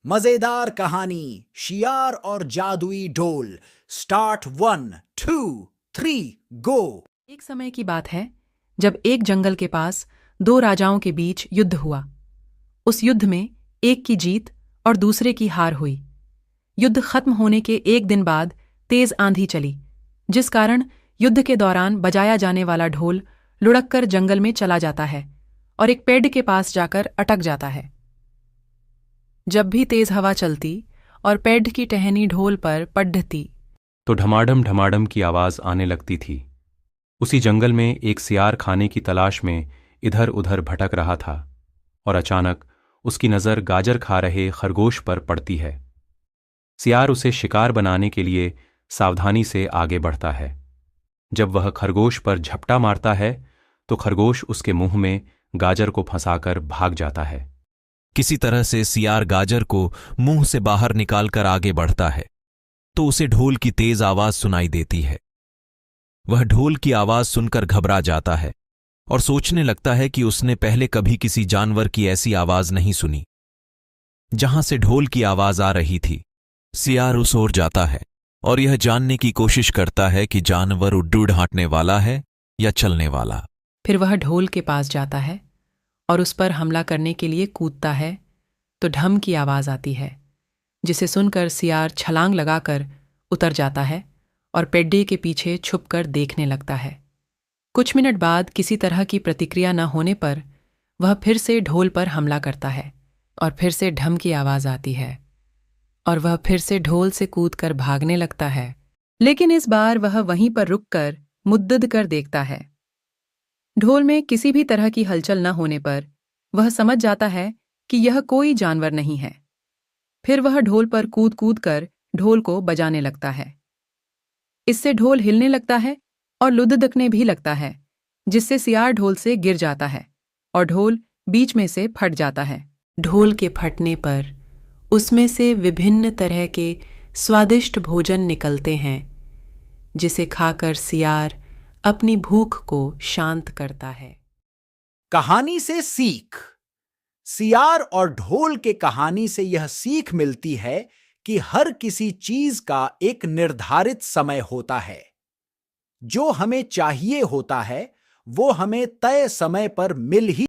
मजेदार कहानी शियार और जादुई ढोल। स्टार्ट 1 2 3 गो। एक समय की बात है जब एक जंगल के पास दो राजाओं के बीच युद्ध हुआ। उस युद्ध में एक की जीत और दूसरे की हार हुई। युद्ध खत्म होने के एक दिन बाद तेज आंधी चली, जिस कारण युद्ध के दौरान बजाया जाने वाला ढोल लुढ़ककर जंगल में चला जाता है और एक पेड़ के पास जाकर अटक जाता है। जब भी तेज हवा चलती और पेड़ की टहनी ढोल पर पड़ती तो ढमाडम ढमाडम की आवाज आने लगती थी। उसी जंगल में एक सियार खाने की तलाश में इधर उधर भटक रहा था और अचानक उसकी नजर गाजर खा रहे खरगोश पर पड़ती है। सियार उसे शिकार बनाने के लिए सावधानी से आगे बढ़ता है। जब वह खरगोश पर झपटा मारता है तो खरगोश उसके मुंह में गाजर को फंसाकर भाग जाता है। किसी तरह से सियार गाजर को मुंह से बाहर निकालकर आगे बढ़ता है तो उसे ढोल की तेज आवाज सुनाई देती है। वह ढोल की आवाज सुनकर घबरा जाता है और सोचने लगता है कि उसने पहले कभी किसी जानवर की ऐसी आवाज नहीं सुनी। जहां से ढोल की आवाज आ रही थी, सियार उस ओर जाता है और यह जानने की कोशिश करता है कि जानवर उड्डू हाँटने वाला है या चलने वाला। फिर वह ढोल के पास जाता है और उस पर हमला करने के लिए कूदता है तो ढम की आवाज आती है, जिसे सुनकर सियार छलांग लगाकर उतर जाता है और पेड्डे के पीछे छुपकर देखने लगता है। कुछ मिनट बाद किसी तरह की प्रतिक्रिया न होने पर वह फिर से ढोल पर हमला करता है और फिर से ढम की आवाज आती है और वह फिर से ढोल से कूदकर भागने लगता है। लेकिन इस बार वह वहीं पर रुककर मुद्दत कर देखता है। ढोल में किसी भी तरह की हलचल न होने पर वह समझ जाता है कि यह कोई जानवर नहीं है। फिर वह ढोल पर कूद कूद कर ढोल को बजाने लगता है। इससे ढोल हिलने लगता है और लुढ़कने भी लगता है, जिससे सियार ढोल से गिर जाता है और ढोल बीच में से फट जाता है। ढोल के फटने पर उसमें से विभिन्न तरह के स्वादिष्ट भोजन निकलते हैं, जिसे खाकर सियार अपनी भूख को शांत करता है। कहानी से सीख। सियार और ढोल के कहानी से यह सीख मिलती है कि हर किसी चीज का एक निर्धारित समय होता है। जो हमें चाहिए होता है वो हमें तय समय पर मिल ही